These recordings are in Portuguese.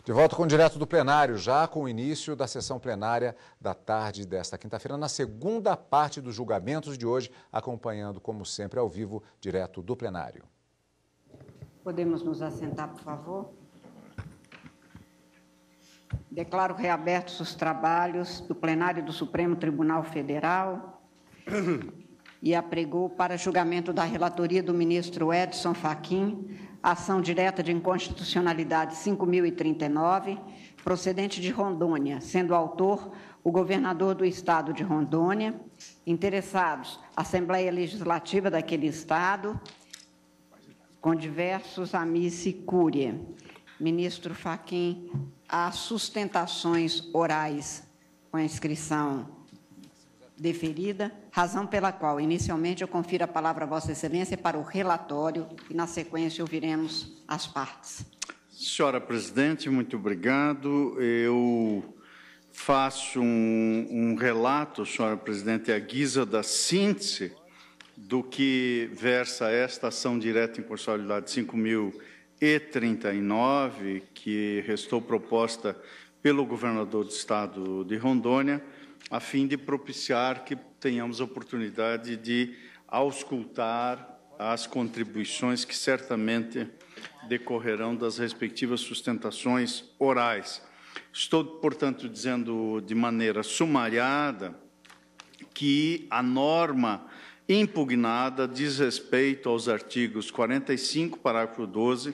De volta com o Direto do Plenário, já com o início da sessão plenária da tarde desta quinta-feira, na segunda parte dos julgamentos de hoje, acompanhando, como sempre, ao vivo, direto do plenário. Podemos nos assentar, por favor? Declaro reabertos os trabalhos do plenário do Supremo Tribunal Federal e apregou para julgamento da relatoria do ministro Edson Fachin, ação direta de inconstitucionalidade 5.039, procedente de Rondônia, sendo autor o governador do estado de Rondônia, interessados, Assembleia Legislativa daquele estado, com diversos amici curia. Ministro Fachin, há sustentações orais com a inscrição deferida, razão pela qual, inicialmente, eu confiro a palavra a Vossa Excelência para o relatório e, na sequência, ouviremos as partes. Senhora Presidente, muito obrigado. Eu faço um relato, senhora Presidente, à guisa da síntese do que versa esta ação direta em constitucionalidade 5.039, que restou proposta pelo governador do estado de Rondônia, a fim de propiciar que tenhamos a oportunidade de auscultar as contribuições que certamente decorrerão das respectivas sustentações orais. Estou, portanto, dizendo de maneira sumariada que a norma impugnada diz respeito aos artigos 45, parágrafo 12,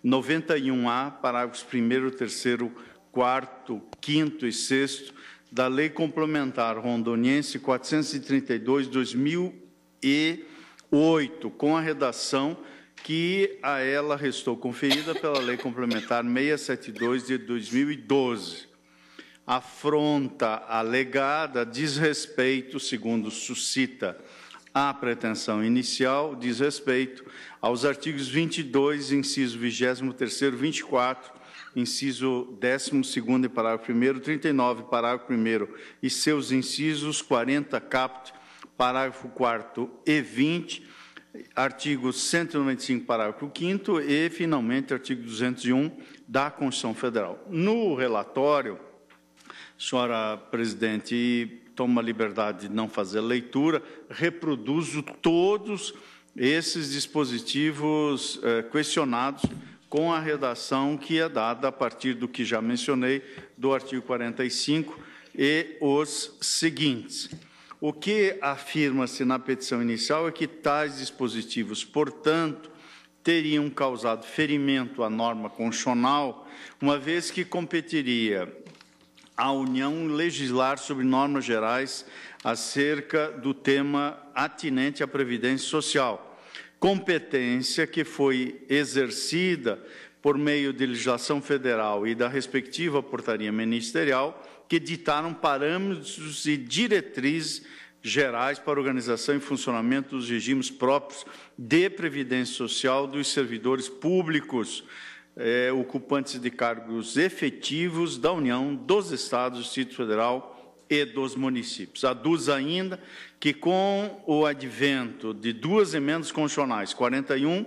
91A, parágrafos 1º, 3º, 4º, 5º e 6º, da Lei Complementar Rondoniense 432/2008, com a redação que a ela restou conferida pela Lei Complementar 672 de 2012. A afronta alegada diz respeito, segundo suscita a pretensão inicial, diz respeito aos artigos 22, inciso 23º, 24, inciso 12º e parágrafo 1º, 39, parágrafo 1º e seus incisos 40 caput, parágrafo 4º e 20, artigo 195, parágrafo 5º e, finalmente, artigo 201 da Constituição Federal. No relatório, senhora Presidente, e tomo a liberdade de não fazer leitura, reproduzo todos esses dispositivos questionados com a redação que é dada a partir do que já mencionei, do artigo 45 e os seguintes. O que afirma-se na petição inicial é que tais dispositivos, portanto, teriam causado ferimento à norma constitucional, uma vez que competiria à União legislar sobre normas gerais acerca do tema atinente à Previdência Social, competência que foi exercida por meio de legislação federal e da respectiva portaria ministerial, que ditaram parâmetros e diretrizes gerais para a organização e funcionamento dos regimes próprios de previdência social dos servidores públicos, ocupantes de cargos efetivos da União, dos Estados, do Distrito Federal e dos municípios. Aduz ainda que, com o advento de duas emendas constitucionais, 41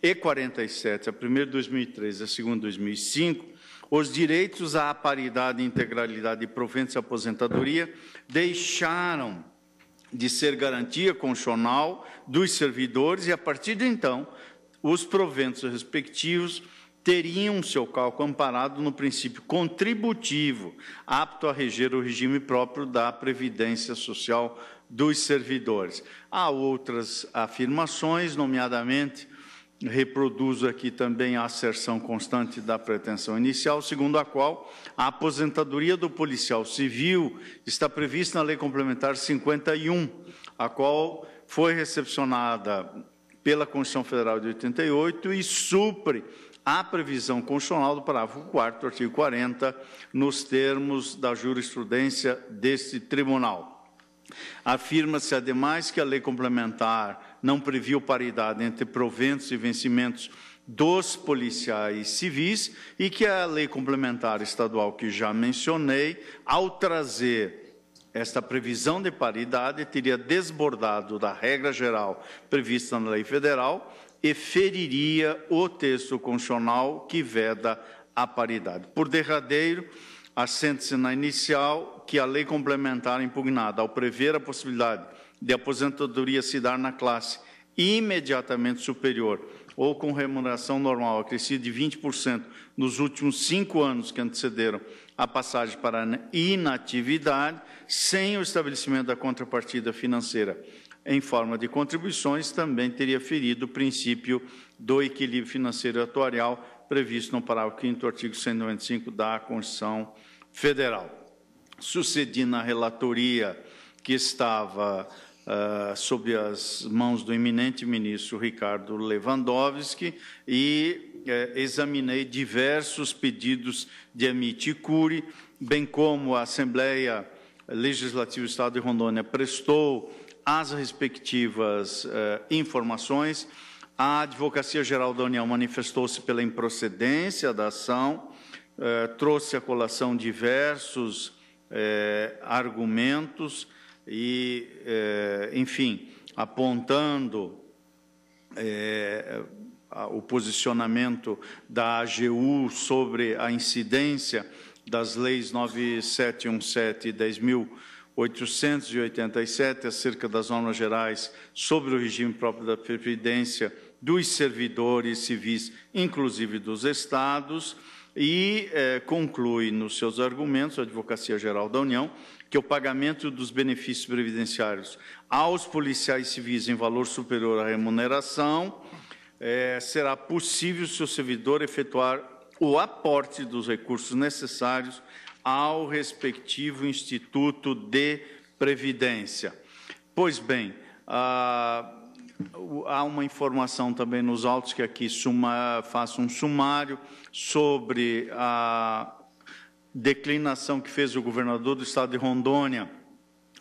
e 47, a primeira de 2003 e a segunda de 2005, os direitos à paridade, integralidade e proventos de aposentadoria deixaram de ser garantia constitucional dos servidores e, a partir de então, os proventos respectivos teriam seu cálculo amparado no princípio contributivo, apto a reger o regime próprio da Previdência Social dos servidores. Há outras afirmações, nomeadamente, reproduzo aqui também a asserção constante da pretensão inicial, segundo a qual a aposentadoria do policial civil está prevista na Lei Complementar 51, a qual foi recepcionada pela Constituição Federal de 88 e supre a previsão constitucional do parágrafo 4º, artigo 40, nos termos da jurisprudência deste tribunal. Afirma-se, ademais, que a lei complementar não previu paridade entre proventos e vencimentos dos policiais civis e que a lei complementar estadual que já mencionei, ao trazer esta previsão de paridade, teria desbordado da regra geral prevista na lei federal e feriria o texto constitucional que veda à paridade. Por derradeiro, assenta-se na inicial que a lei complementar impugnada, ao prever a possibilidade de aposentadoria se dar na classe imediatamente superior ou com remuneração normal acrescida de 20% nos últimos 5 anos que antecederam a passagem para a inatividade, sem o estabelecimento da contrapartida financeira em forma de contribuições, também teria ferido o princípio do equilíbrio financeiro atuarial previsto no parágrafo 5º do artigo 195 da Constituição Federal. Sucedi na relatoria que estava sob as mãos do eminente ministro Ricardo Lewandowski e examinei diversos pedidos de amiticuri, bem como a Assembleia Legislativa do Estado de Rondônia prestou as respectivas informações. A Advocacia Geral da União manifestou-se pela improcedência da ação, trouxe à colação diversos argumentos e, enfim, apontando o posicionamento da AGU sobre a incidência das leis 9717 e 10.887 acerca das normas gerais sobre o regime próprio da Previdência dos servidores civis, inclusive dos estados, e conclui nos seus argumentos, a Advocacia Geral da União, que o pagamento dos benefícios previdenciários aos policiais civis em valor superior à remuneração será possível se o servidor efetuar o aporte dos recursos necessários ao respectivo Instituto de Previdência. Pois bem, há uma informação também nos autos que aqui faço um sumário sobre a declinação que fez o governador do Estado de Rondônia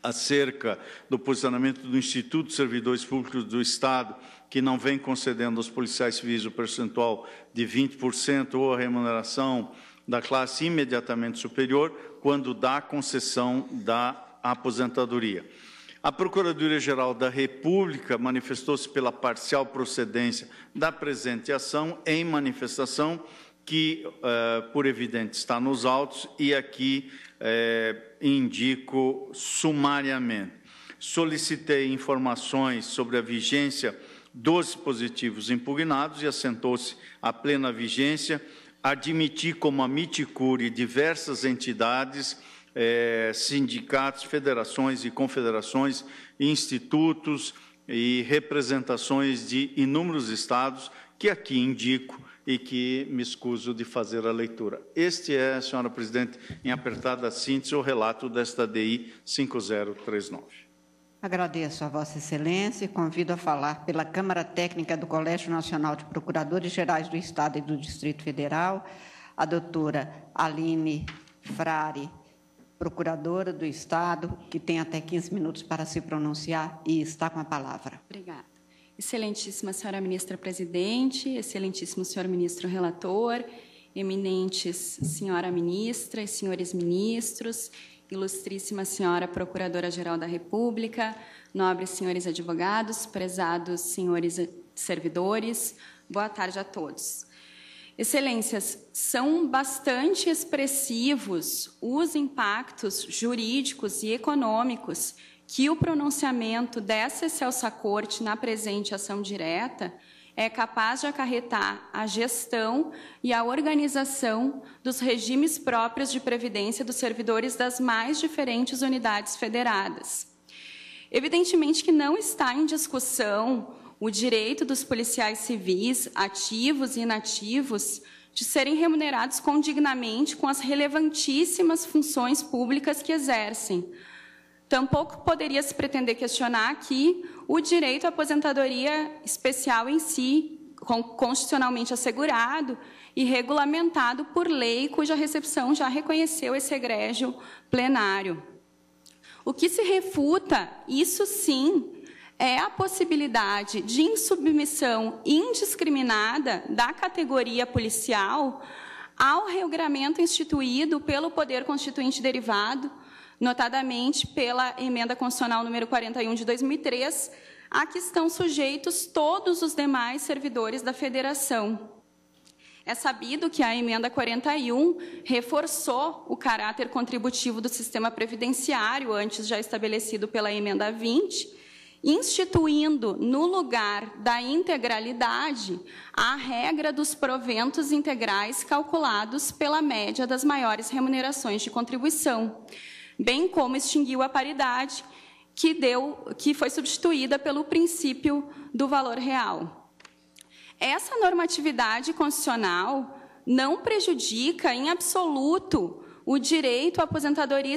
acerca do posicionamento do Instituto de Servidores Públicos do Estado, que não vem concedendo aos policiais civis o percentual de 20% ou a remuneração da classe imediatamente superior, quando dá concessão da aposentadoria. A Procuradoria-Geral da República manifestou-se pela parcial procedência da presente ação em manifestação que, por evidente, está nos autos e aqui indico sumariamente. Solicitei informações sobre a vigência dos dispositivos impugnados e assentou-se a plena vigência. Admiti como amiticuri diversas entidades, sindicatos, federações e confederações, institutos e representações de inúmeros estados, que aqui indico e que me escuso de fazer a leitura. Este é, senhora presidente, em apertada síntese, o relato desta DI 5039. Agradeço a Vossa Excelência e convido a falar pela Câmara Técnica do Colégio Nacional de Procuradores Gerais do Estado e do Distrito Federal, a doutora Aline Frari, procuradora do Estado, que tem até 15 minutos para se pronunciar e está com a palavra. Obrigada. Excelentíssima senhora ministra presidente, excelentíssimo senhor ministro relator, eminentes senhora ministra e senhores ministros, ilustríssima senhora procuradora-geral da República, nobres senhores advogados, prezados senhores servidores, boa tarde a todos. Excelências, são bastante expressivos os impactos jurídicos e econômicos que o pronunciamento dessa excelsa Corte na presente ação direta é capaz de acarretar a gestão e a organização dos regimes próprios de previdência dos servidores das mais diferentes unidades federadas. Evidentemente que não está em discussão o direito dos policiais civis, ativos e inativos, de serem remunerados condignamente com as relevantíssimas funções públicas que exercem. Tampouco poderia se pretender questionar aqui o direito à aposentadoria especial em si, constitucionalmente assegurado e regulamentado por lei, cuja recepção já reconheceu esse egrégio plenário. O que se refuta, isso sim, é a possibilidade de insubmissão indiscriminada da categoria policial ao regramento instituído pelo Poder Constituinte derivado, notadamente pela Emenda Constitucional número 41 de 2003, a que estão sujeitos todos os demais servidores da Federação. É sabido que a emenda 41 reforçou o caráter contributivo do sistema previdenciário, antes já estabelecido pela emenda 20, instituindo, no lugar da integralidade, a regra dos proventos integrais calculados pela média das maiores remunerações de contribuição, bem como extinguiu a paridade, que foi substituída pelo princípio do valor real. Essa normatividade constitucional não prejudica, em absoluto, o direito à aposentadoria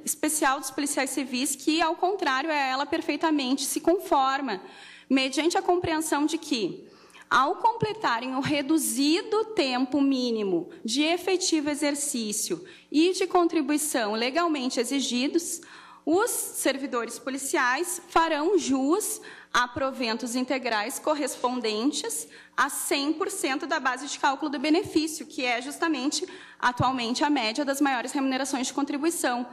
especial dos policiais civis, que, ao contrário, a ela perfeitamente se conforma, mediante a compreensão de que, ao completarem o reduzido tempo mínimo de efetivo exercício e de contribuição legalmente exigidos, os servidores policiais farão jus a proventos integrais correspondentes a 100% da base de cálculo do benefício, que é justamente, atualmente, a média das maiores remunerações de contribuição,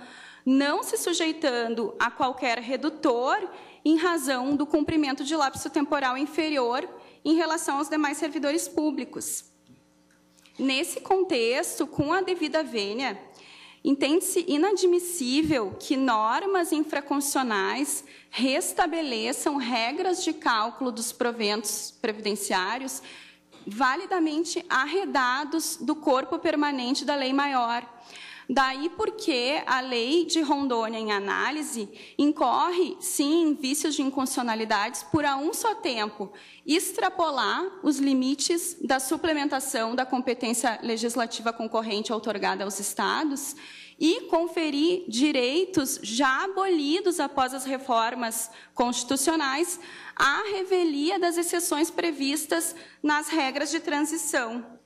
não se sujeitando a qualquer redutor em razão do cumprimento de lapso temporal inferior em relação aos demais servidores públicos. Nesse contexto, com a devida vênia, entende-se inadmissível que normas infraconstitucionais restabeleçam regras de cálculo dos proventos previdenciários validamente arredados do corpo permanente da lei maior. Daí porque a lei de Rondônia, em análise, incorre, sim, em vícios de inconstitucionalidades por, a um só tempo, extrapolar os limites da suplementação da competência legislativa concorrente outorgada aos Estados e conferir direitos já abolidos após as reformas constitucionais à revelia das exceções previstas nas regras de transição.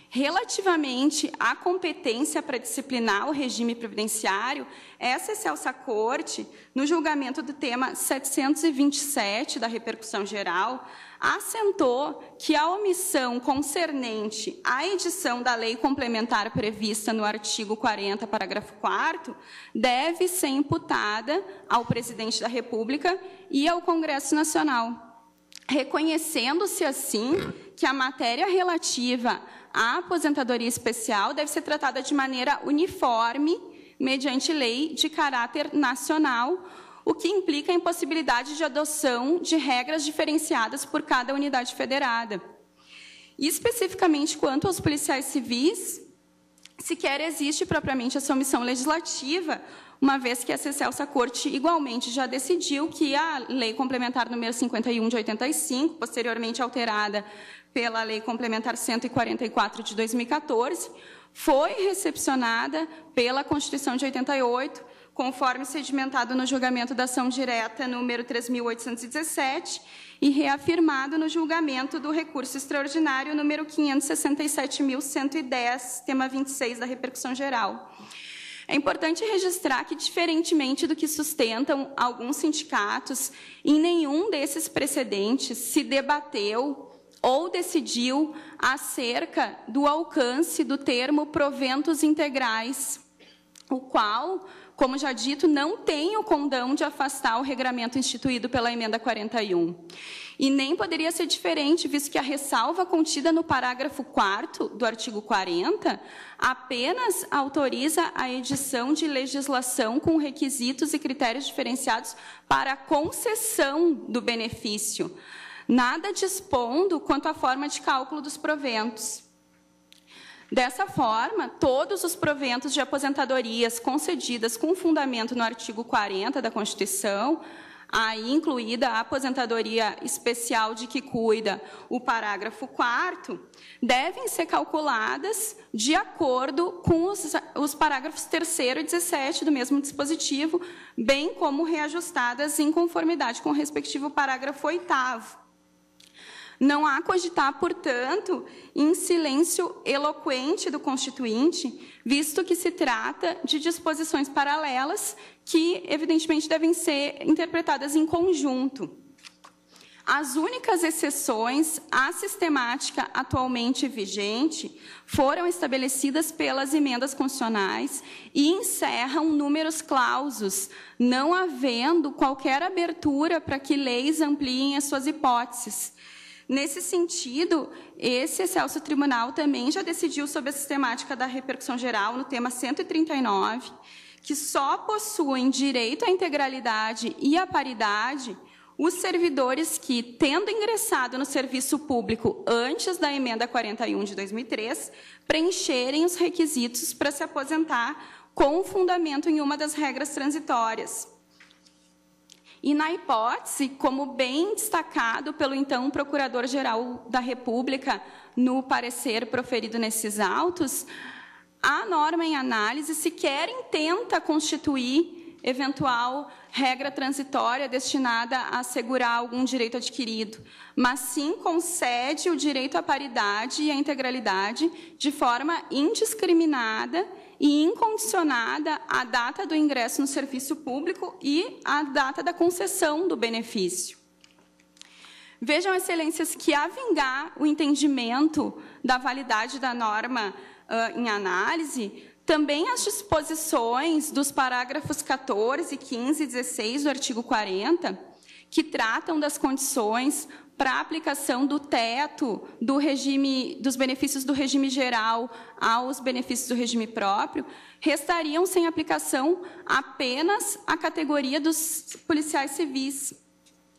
Relativamente à competência para disciplinar o regime previdenciário, essa excelsa Corte, no julgamento do tema 727 da repercussão geral, assentou que a omissão concernente à edição da lei complementar prevista no artigo 40, parágrafo 4º, deve ser imputada ao Presidente da República e ao Congresso Nacional, reconhecendo-se assim que a matéria relativa à aposentadoria especial deve ser tratada de maneira uniforme, mediante lei de caráter nacional, o que implica a impossibilidade de adoção de regras diferenciadas por cada unidade federada. E, especificamente, quanto aos policiais civis, sequer existe propriamente essa omissão legislativa, uma vez que essa excelsa Corte igualmente já decidiu que a Lei Complementar número 51 de 85, posteriormente alterada pela Lei Complementar 144 de 2014, foi recepcionada pela Constituição de 88, conforme sedimentado no julgamento da ação direta número 3.817 e reafirmado no julgamento do recurso extraordinário número 567.110, tema 26 da repercussão geral. É importante registrar que, diferentemente do que sustentam alguns sindicatos, em nenhum desses precedentes se debateu ou decidiu acerca do alcance do termo proventos integrais, o qual, como já dito, não tem o condão de afastar o regramento instituído pela emenda 41. E nem poderia ser diferente, visto que a ressalva contida no parágrafo 4º do artigo 40 apenas autoriza a edição de legislação com requisitos e critérios diferenciados para a concessão do benefício, nada dispondo quanto à forma de cálculo dos proventos. Dessa forma, todos os proventos de aposentadorias concedidas com fundamento no artigo 40 da Constituição, aí incluída a aposentadoria especial de que cuida o parágrafo 4º, devem ser calculadas de acordo com os parágrafos 3º e 17 do mesmo dispositivo, bem como reajustadas em conformidade com o respectivo parágrafo 8º. Não há cogitar, portanto, em silêncio eloquente do Constituinte, visto que se trata de disposições paralelas que, evidentemente, devem ser interpretadas em conjunto. As únicas exceções à sistemática atualmente vigente foram estabelecidas pelas emendas constitucionais e encerram números clausos, não havendo qualquer abertura para que leis ampliem as suas hipóteses. Nesse sentido, esse excelso tribunal também já decidiu sobre a sistemática da repercussão geral no tema 139, que só possuem direito à integralidade e à paridade os servidores que, tendo ingressado no serviço público antes da emenda 41 de 2003, preencherem os requisitos para se aposentar com fundamento em uma das regras transitórias. E, na hipótese, como bem destacado pelo então Procurador-Geral da República no parecer proferido nesses autos, a norma em análise sequer intenta constituir eventual regra transitória destinada a assegurar algum direito adquirido, mas sim concede o direito à paridade e à integralidade de forma indiscriminada e incondicionada à data do ingresso no serviço público e à data da concessão do benefício. Vejam, excelências, que a vingar o entendimento da validade da norma em análise, também as disposições dos parágrafos 14, 15 e 16 do artigo 40, que tratam das condições para a aplicação do teto do regime, dos benefícios do regime geral aos benefícios do regime próprio, restariam sem aplicação apenas a categoria dos policiais civis,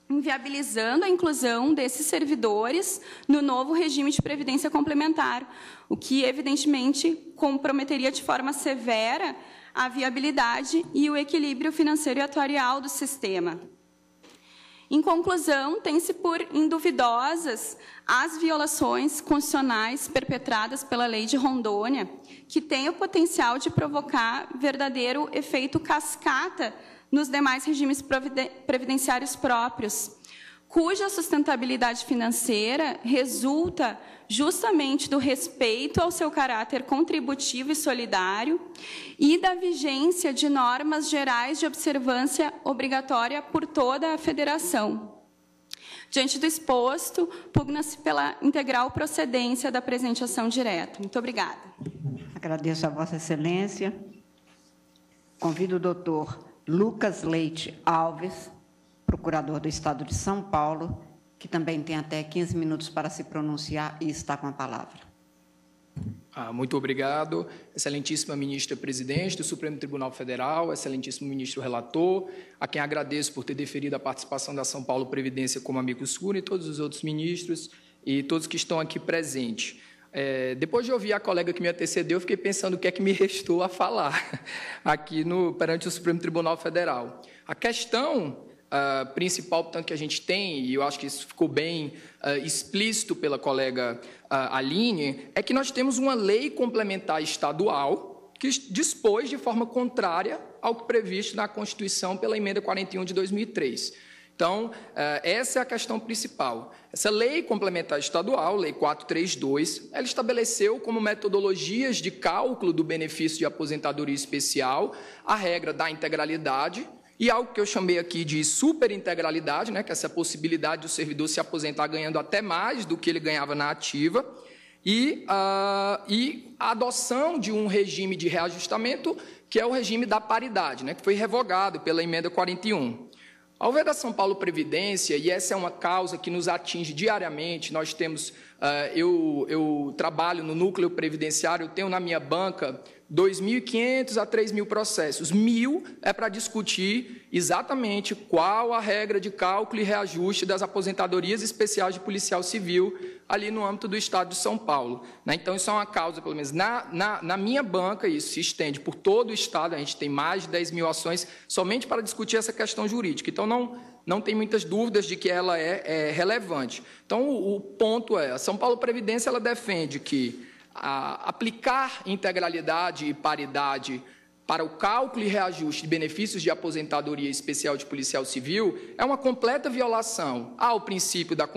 inviabilizando a inclusão desses servidores no novo regime de previdência complementar, o que, evidentemente, comprometeria de forma severa a viabilidade e o equilíbrio financeiro e atuarial do sistema. Em conclusão, tem-se por induvidosas as violações constitucionais perpetradas pela Lei de Rondônia, que tem o potencial de provocar verdadeiro efeito cascata nos demais regimes previdenciários próprios, cuja sustentabilidade financeira resulta justamente do respeito ao seu caráter contributivo e solidário e da vigência de normas gerais de observância obrigatória por toda a Federação. Diante do exposto, pugna-se pela integral procedência da presente ação direta. Muito obrigada. Agradeço a Vossa Excelência. Convido o doutor Lucas Leite Alves, procurador do Estado de São Paulo, que também tem até 15 minutos para se pronunciar e está com a palavra. Muito obrigado, excelentíssima ministra-presidente do Supremo Tribunal Federal, excelentíssimo ministro relator, a quem agradeço por ter deferido a participação da São Paulo Previdência como amigo seguro, e todos os outros ministros e todos que estão aqui presentes. Depois de ouvir a colega que me antecedeu, eu fiquei pensando o que é que me restou a falar aqui perante o Supremo Tribunal Federal. A questão principal, portanto, que a gente tem, e eu acho que isso ficou bem explícito pela colega Aline, é que nós temos uma lei complementar estadual que dispôs de forma contrária ao que previsto na Constituição pela emenda 41 de 2003. Então, essa é a questão principal. Essa lei complementar estadual, Lei 432, ela estabeleceu como metodologias de cálculo do benefício de aposentadoria especial a regra da integralidade e algo que eu chamei aqui de superintegralidade, né, que é essa possibilidade do servidor se aposentar ganhando até mais do que ele ganhava na ativa, e a adoção de um regime de reajustamento, que é o regime da paridade, né, que foi revogado pela emenda 41. Ao ver da São Paulo Previdência, e essa é uma causa que nos atinge diariamente, nós temos, eu trabalho no núcleo previdenciário, eu tenho na minha banca 2.500 a 3.000 processos. 1.000 é para discutir exatamente qual a regra de cálculo e reajuste das aposentadorias especiais de policial civil ali no âmbito do Estado de São Paulo. Então, isso é uma causa, pelo menos na minha banca, isso se estende por todo o Estado, a gente tem mais de 10.000 ações somente para discutir essa questão jurídica. Então, não tem muitas dúvidas de que ela é relevante. Então, o ponto é, a São Paulo Previdência ela defende que aplicar integralidade e paridade para o cálculo e reajuste de benefícios de aposentadoria especial de policial civil é uma completa violação ao princípio da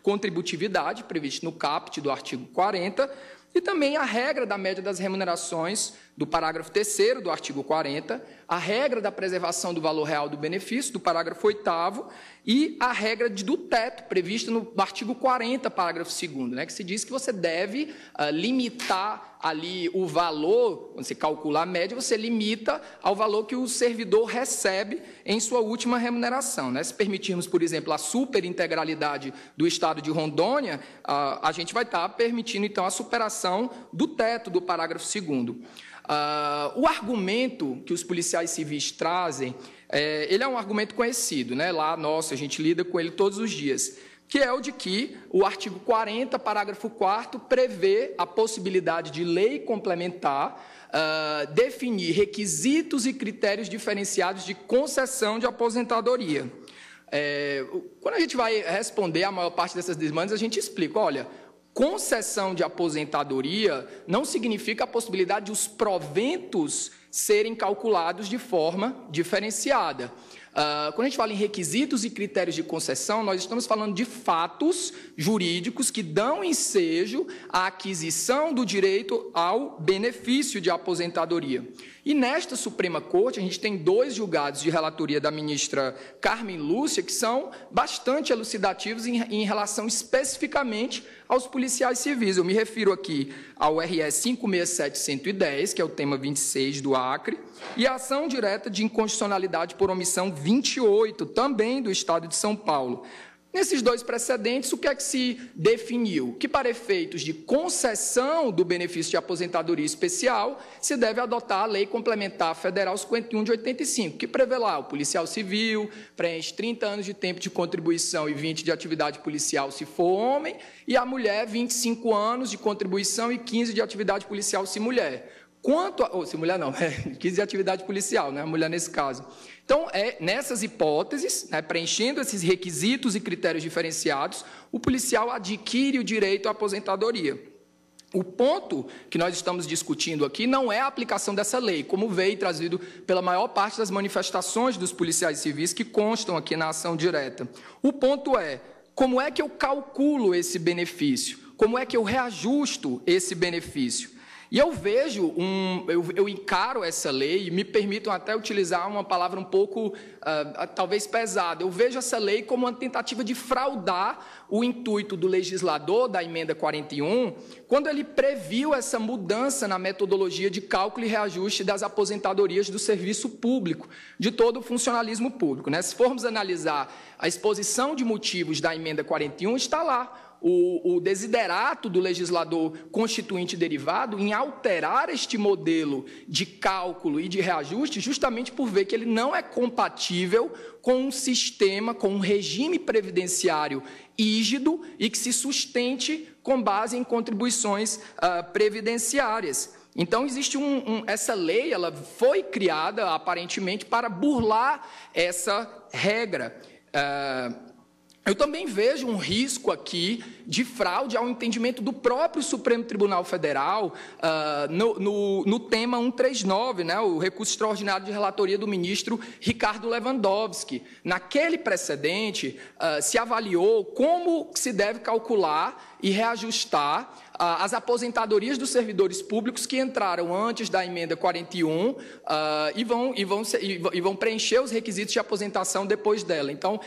contributividade, previsto no caput do artigo 40, e também a regra da média das remunerações do parágrafo 3º do artigo 40, a regra da preservação do valor real do benefício, do parágrafo 8º, e a regra do teto, prevista no artigo 40, parágrafo 2º, né, que se diz que você deve limitar ali o valor, quando você calcula a média, você limita ao valor que o servidor recebe em sua última remuneração, né? Se permitirmos, por exemplo, a superintegralidade do Estado de Rondônia, a gente vai estar permitindo, então, a superação do teto do parágrafo 2º. O argumento que os policiais civis trazem, ele é um argumento conhecido, né? Lá, nossa, a gente lida com ele todos os dias, que é o de que o artigo 40, parágrafo 4º, prevê a possibilidade de lei complementar definir requisitos e critérios diferenciados de concessão de aposentadoria. Quando a gente vai responder a maior parte dessas demandas, a gente explica, olha, concessão de aposentadoria não significa a possibilidade de os proventos serem calculados de forma diferenciada. Quando a gente fala em requisitos e critérios de concessão, nós estamos falando de fatos jurídicos que dão ensejo à aquisição do direito ao benefício de aposentadoria. E nesta Suprema Corte, a gente tem 2 julgados de relatoria da ministra Carmen Lúcia, que são bastante elucidativos em relação especificamente aos policiais civis. Eu me refiro aqui ao RS 567-110, que é o tema 26 do Acre, e a ação direta de inconstitucionalidade por omissão 28, também do Estado de São Paulo. Nesses 2 precedentes, o que é que se definiu? Que para efeitos de concessão do benefício de aposentadoria especial, se deve adotar a Lei Complementar Federal 51 de 85, que prevê lá o policial civil preenche 30 anos de tempo de contribuição e 20 de atividade policial se for homem, e a mulher 25 anos de contribuição e 15 de atividade policial se mulher. Se mulher não, 15 de atividade policial, né? A mulher nesse caso. Então, nessas hipóteses, né, preenchendo esses requisitos e critérios diferenciados, o policial adquire o direito à aposentadoria. O ponto que nós estamos discutindo aqui não é a aplicação dessa lei, como veio trazido pela maior parte das manifestações dos policiais civis que constam aqui na ação direta. O ponto é, como é que eu calculo esse benefício? Como é que eu reajusto esse benefício? E eu vejo, eu encaro essa lei, e me permitam até utilizar uma palavra um pouco, talvez pesada, eu vejo essa lei como uma tentativa de fraudar o intuito do legislador da emenda 41, quando ele previu essa mudança na metodologia de cálculo e reajuste das aposentadorias do serviço público, de todo o funcionalismo público, né? Se formos analisar a exposição de motivos da emenda 41, está lá. O desiderato do legislador constituinte derivado em alterar este modelo de cálculo e de reajuste justamente por ver que ele não é compatível com um sistema, com um regime previdenciário rígido e que se sustente com base em contribuições previdenciárias. Então, existe essa lei, ela foi criada, aparentemente, para burlar essa regra. Eu também vejo um risco aqui de fraude ao entendimento do próprio Supremo Tribunal Federal no tema 139, né, o recurso extraordinário de relatoria do ministro Ricardo Lewandowski. Naquele precedente, se avaliou como se deve calcular e reajustar as aposentadorias dos servidores públicos que entraram antes da emenda 41 e vão preencher os requisitos de aposentação depois dela. Então,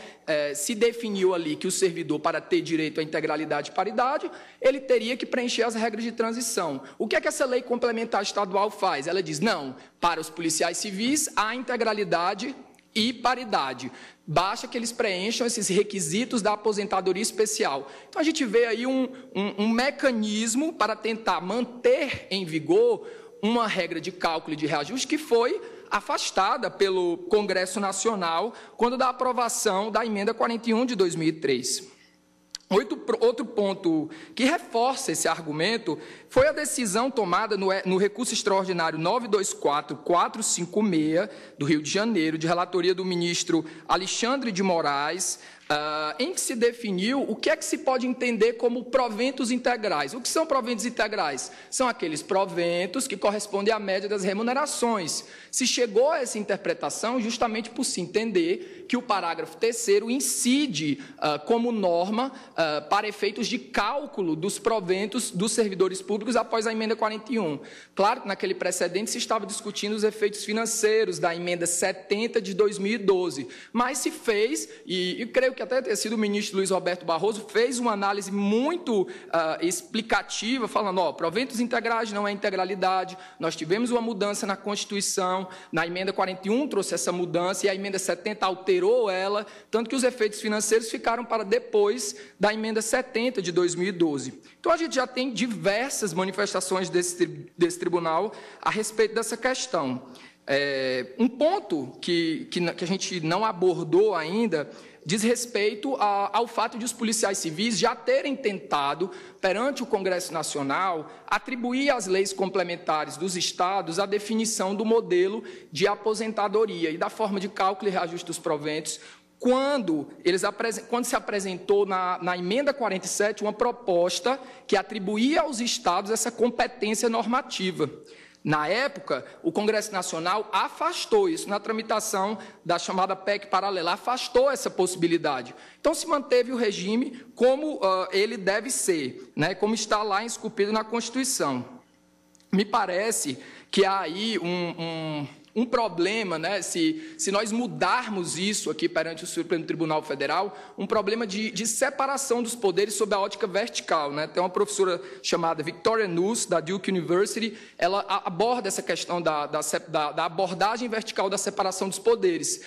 se definiu ali que o servidor, para ter direito à integralidade e paridade, ele teria que preencher as regras de transição. O que é que essa lei complementar estadual faz? Ela diz, não, para os policiais civis, há integralidade e paridade. Basta que eles preencham esses requisitos da aposentadoria especial. Então, a gente vê aí um mecanismo para tentar manter em vigor uma regra de cálculo e de reajuste que foi afastada pelo Congresso Nacional quando da aprovação da emenda 41 de 2003. Outro ponto que reforça esse argumento foi a decisão tomada no recurso extraordinário 924-456 do Rio de Janeiro, de relatoria do ministro Alexandre de Moraes, em que se definiu o que é que se pode entender como proventos integrais. O que são proventos integrais? São aqueles proventos que correspondem à média das remunerações. Se chegou a essa interpretação justamente por se entender que o parágrafo 3º incide como norma para efeitos de cálculo dos proventos dos servidores públicos após a emenda 41. Claro que naquele precedente se estava discutindo os efeitos financeiros da emenda 70 de 2012, mas se fez, e creio que até ter sido o ministro Luiz Roberto Barroso, fez uma análise muito explicativa, falando, proventos integrais não é integralidade, nós tivemos uma mudança na Constituição, na emenda 41 trouxe essa mudança, e a emenda 70 alterou ela, tanto que os efeitos financeiros ficaram para depois da emenda 70 de 2012. Então, a gente já tem diversas manifestações desse tribunal a respeito dessa questão. Um ponto que a gente não abordou ainda diz respeito ao fato de os policiais civis já terem tentado, perante o Congresso Nacional, atribuir às leis complementares dos estados a definição do modelo de aposentadoria e da forma de cálculo e reajuste dos proventos, quando se apresentou na emenda 47 uma proposta que atribuía aos estados essa competência normativa. Na época, o Congresso Nacional afastou isso na tramitação da chamada PEC paralela, afastou essa possibilidade. Então, se manteve o regime como ele deve ser, né, como está lá esculpido na Constituição. Me parece que há aí um problema, né, se nós mudarmos isso aqui perante o Supremo Tribunal Federal, um problema de separação dos poderes sob a ótica vertical, né? Tem uma professora chamada Victoria Nuss, da Duke University, ela aborda essa questão da abordagem vertical da separação dos poderes,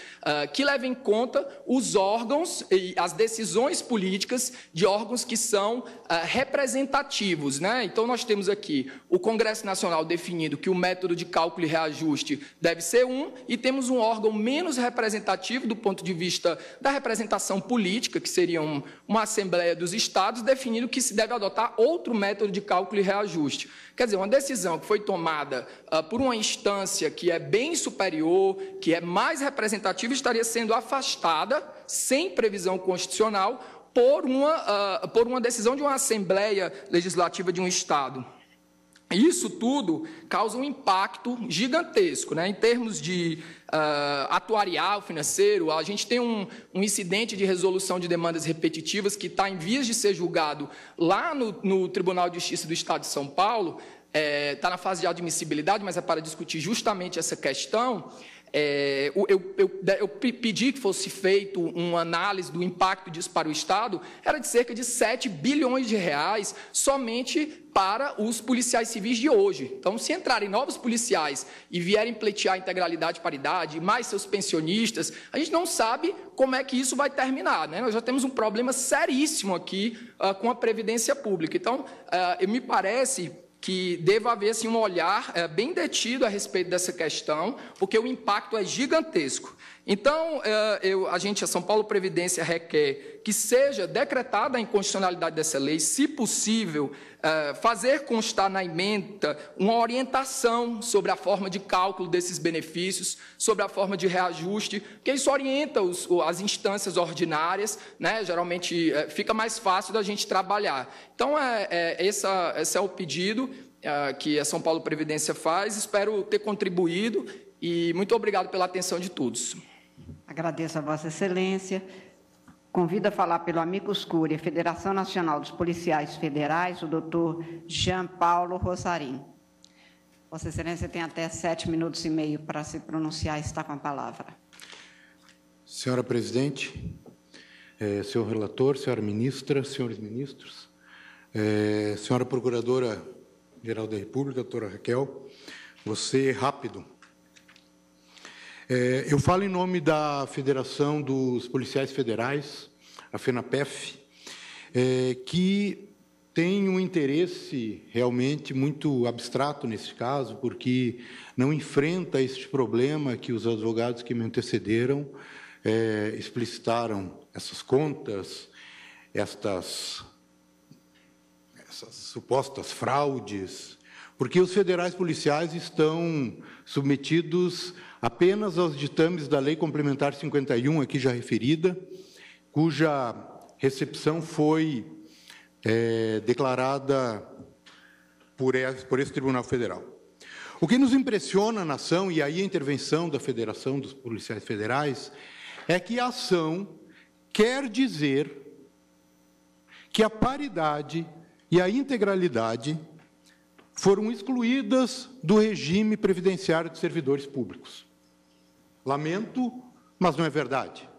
que leva em conta os órgãos e as decisões políticas de órgãos que são representativos, né? Então, nós temos aqui o Congresso Nacional definindo que o método de cálculo e reajuste deve ser e temos um órgão menos representativo do ponto de vista da representação política, que seria uma Assembleia dos Estados, definindo que se deve adotar outro método de cálculo e reajuste. Quer dizer, uma decisão que foi tomada por uma instância que é bem superior, que é mais representativa, estaria sendo afastada, sem previsão constitucional, por uma decisão de uma Assembleia Legislativa de um Estado. Isso tudo causa um impacto gigantesco, né? Em termos de atuarial, financeiro, a gente tem um incidente de resolução de demandas repetitivas que está em vias de ser julgado lá no Tribunal de Justiça do Estado de São Paulo, está na fase de admissibilidade, mas é para discutir justamente essa questão. Eu pedi que fosse feito uma análise do impacto disso para o Estado, era de cerca de 7 bilhões de reais somente para os policiais civis de hoje. Então, se entrarem novos policiais e vierem pleitear integralidade e paridade, mais seus pensionistas, a gente não sabe como é que isso vai terminar, né? Nós já temos um problema seríssimo aqui com a Previdência Pública. Então, me parece que deva haver assim, um olhar bem detido a respeito dessa questão, porque o impacto é gigantesco. Então, a São Paulo Previdência requer que seja decretada a inconstitucionalidade dessa lei, se possível, fazer constar na emenda uma orientação sobre a forma de cálculo desses benefícios, sobre a forma de reajuste, porque isso orienta as instâncias ordinárias, né? Geralmente fica mais fácil da gente trabalhar. Então, esse é o pedido que a São Paulo Previdência faz, espero ter contribuído e muito obrigado pela atenção de todos. Agradeço a Vossa Excelência. Convido a falar pelo amicus curiae, Federação Nacional dos Policiais Federais, o doutor Jean Paulo Rossarim. Vossa Excelência tem até 7 minutos e meio para se pronunciar, está com a palavra. Senhora Presidente, senhor relator, senhora ministra, senhores ministros, senhora Procuradora-Geral da República, doutora Raquel, você rápido. Eu falo em nome da Federação dos Policiais Federais, a FENAPEF, que tem um interesse realmente muito abstrato nesse caso, porque não enfrenta este problema que os advogados que me antecederam explicitaram, essas contas, essas supostas fraudes, porque os federais policiais estão submetidos apenas aos ditames da Lei Complementar 51, aqui já referida, cuja recepção foi declarada por esse Tribunal Federal. O que nos impressiona na ação, e aí a intervenção da Federação dos Policiais Federais, é que a ação quer dizer que a paridade e a integralidade foram excluídas do regime previdenciário de servidores públicos. Lamento, mas não é verdade.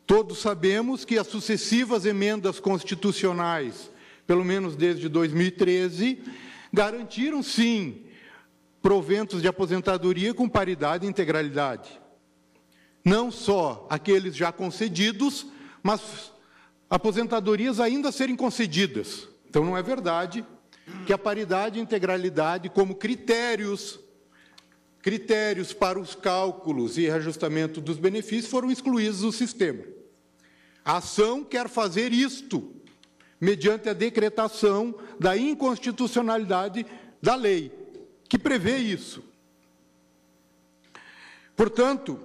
Todos sabemos que as sucessivas emendas constitucionais, pelo menos desde 2013, garantiram, sim, proventos de aposentadoria com paridade e integralidade. Não só aqueles já concedidos, mas aposentadorias ainda a serem concedidas. Então, não é verdade que a paridade e integralidade, como critérios para os cálculos e reajustamento dos benefícios, foram excluídos do sistema. A ação quer fazer isto, mediante a decretação da inconstitucionalidade da lei, que prevê isso. Portanto,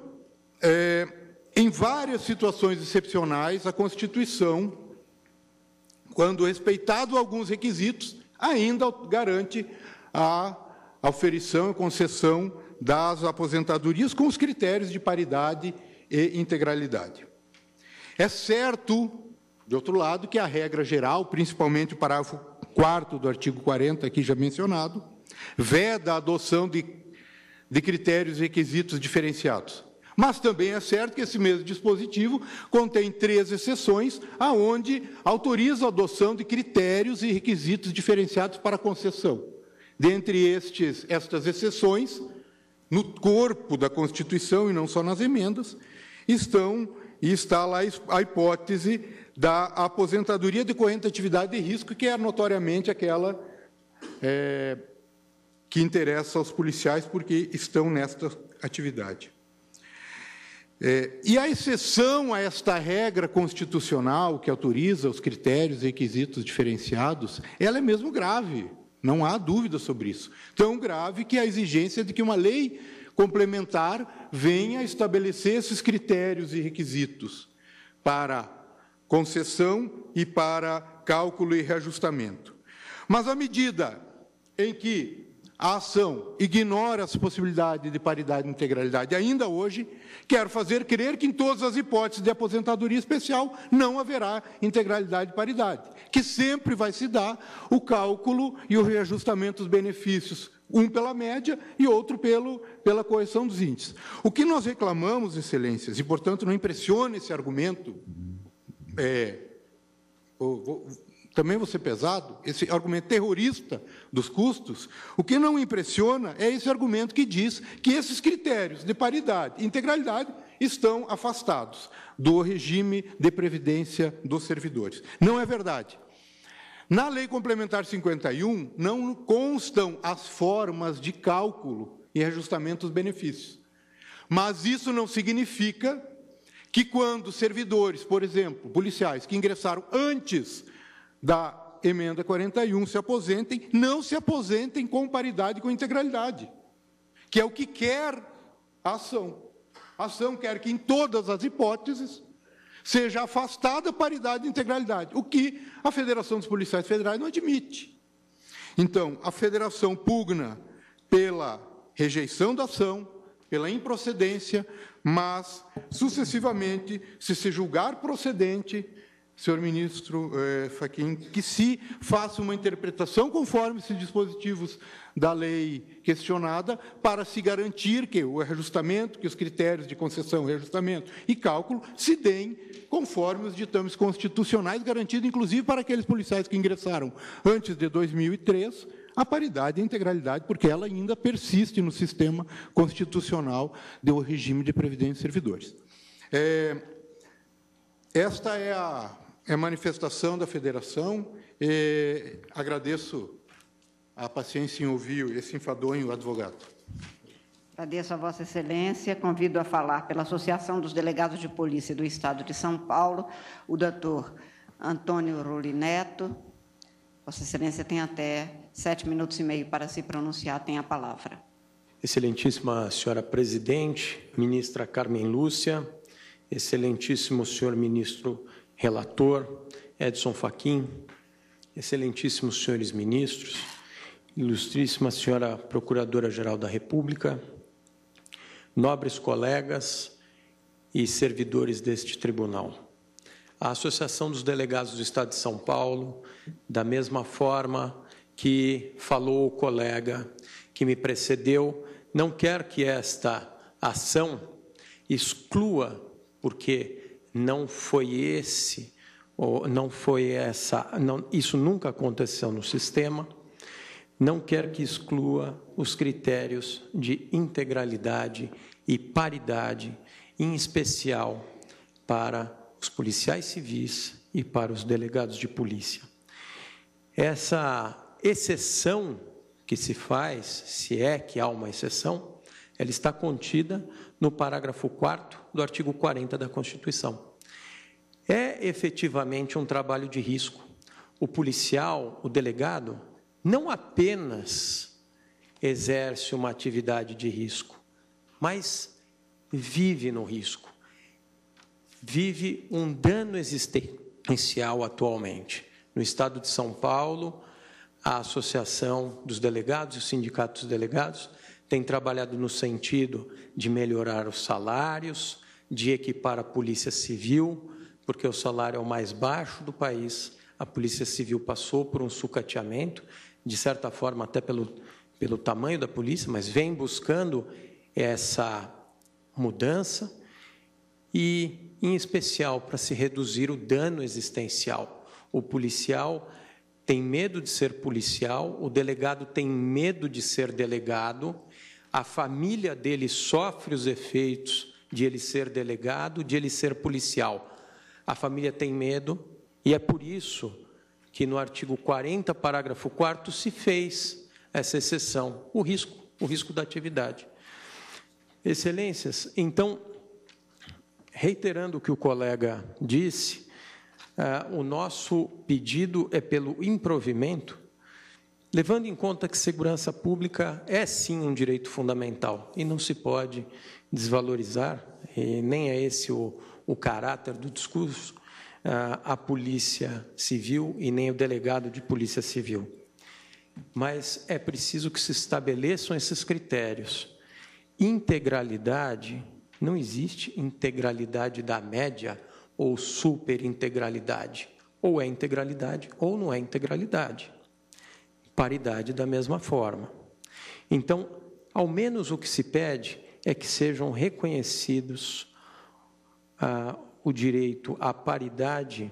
em várias situações excepcionais, a Constituição, quando respeitado alguns requisitos, ainda garante a auferição e concessão das aposentadorias com os critérios de paridade e integralidade. É certo, de outro lado, que a regra geral, principalmente o parágrafo 4º do artigo 40, aqui já mencionado, veda a adoção de critérios e requisitos diferenciados. Mas também é certo que esse mesmo dispositivo contém 3 exceções, aonde autoriza a adoção de critérios e requisitos diferenciados para concessão. Dentre estas exceções, no corpo da Constituição, e não só nas emendas, está lá a hipótese da aposentadoria decorrente da atividade de risco, que é notoriamente aquela que interessa aos policiais, porque estão nesta atividade. E a exceção a esta regra constitucional que autoriza os critérios e requisitos diferenciados, ela é mesmo grave, não há dúvida sobre isso. Tão grave que a exigência de que uma lei complementar venha estabelecer esses critérios e requisitos para concessão e para cálculo e reajustamento. Mas, à medida em que a ação ignora as possibilidades de paridade e integralidade, ainda hoje, quer fazer crer que em todas as hipóteses de aposentadoria especial não haverá integralidade e paridade, que sempre vai se dar o cálculo e o reajustamento dos benefícios, um pela média e outro pela correção dos índices. O que nós reclamamos, Excelências, e, portanto, não impressiona esse argumento, também vou ser pesado, esse argumento terrorista dos custos, o que não impressiona é esse argumento que diz que esses critérios de paridade e integralidade estão afastados do regime de previdência dos servidores. Não é verdade. Na Lei Complementar 51, não constam as formas de cálculo e reajustamento dos benefícios. Mas isso não significa que quando servidores, por exemplo, policiais, que ingressaram antes da emenda 41 se aposentem, não se aposentem com paridade e com integralidade, que é o que quer a ação. A ação quer que, em todas as hipóteses, seja afastada a paridade e integralidade, o que a Federação dos Policiais Federais não admite. Então, a Federação pugna pela rejeição da ação, pela improcedência, mas, sucessivamente, se julgar procedente, senhor ministro Fachin, que se faça uma interpretação conforme esses dispositivos da lei questionada, para se garantir que o reajustamento, que os critérios de concessão, reajustamento e cálculo se deem conforme os ditames constitucionais, garantido, inclusive, para aqueles policiais que ingressaram antes de 2003, a paridade e a integralidade, porque ela ainda persiste no sistema constitucional do regime de previdência de servidores. Esta é a manifestação da Federação. Agradeço a paciência em ouvir esse enfadonho advogado. Agradeço a Vossa Excelência. Convido a falar pela Associação dos Delegados de Polícia do Estado de São Paulo, o doutor Antônio Ruli Neto. Vossa Excelência tem até 7 minutos e meio para se pronunciar. Tem a palavra. Excelentíssima senhora presidente, ministra Carmen Lúcia, excelentíssimo senhor ministro relator, Edson Fachin, excelentíssimos senhores ministros, ilustríssima senhora Procuradora-Geral da República, nobres colegas e servidores deste tribunal. A Associação dos Delegados do Estado de São Paulo, da mesma forma que falou o colega que me precedeu, não quer que esta ação exclua, porque não foi esse, ou não foi essa, não, isso nunca aconteceu no sistema, não quer que exclua os critérios de integralidade e paridade, em especial para os policiais civis e para os delegados de polícia. Essa exceção que se faz, se é que há uma exceção, ela está contida no parágrafo 4º do artigo 40 da Constituição. É efetivamente um trabalho de risco. O policial, o delegado, não apenas exerce uma atividade de risco, mas vive no risco. Vive um dano existencial atualmente. No Estado de São Paulo, a Associação dos Delegados e o Sindicato dos Delegados tem trabalhado no sentido de melhorar os salários, de equipar a Polícia Civil, porque o salário é o mais baixo do país. A Polícia Civil passou por um sucateamento, de certa forma até pelo tamanho da polícia, mas vem buscando essa mudança e, em especial, para se reduzir o dano existencial. O policial tem medo de ser policial, o delegado tem medo de ser delegado, a família dele sofre os efeitos de ele ser delegado, de ele ser policial. A família tem medo e é por isso que no artigo 40, parágrafo 4º, se fez essa exceção, o risco da atividade. Excelências, então, reiterando o que o colega disse, o nosso pedido é pelo improvimento, levando em conta que segurança pública é, sim, um direito fundamental e não se pode desvalorizar, e nem é esse o caráter do discurso, a Polícia Civil e nem o delegado de Polícia Civil. Mas é preciso que se estabeleçam esses critérios. Integralidade, não existe integralidade da média ou superintegralidade. Ou é integralidade ou não é integralidade. Paridade da mesma forma. Então, ao menos o que se pede é que sejam reconhecidos o direito à paridade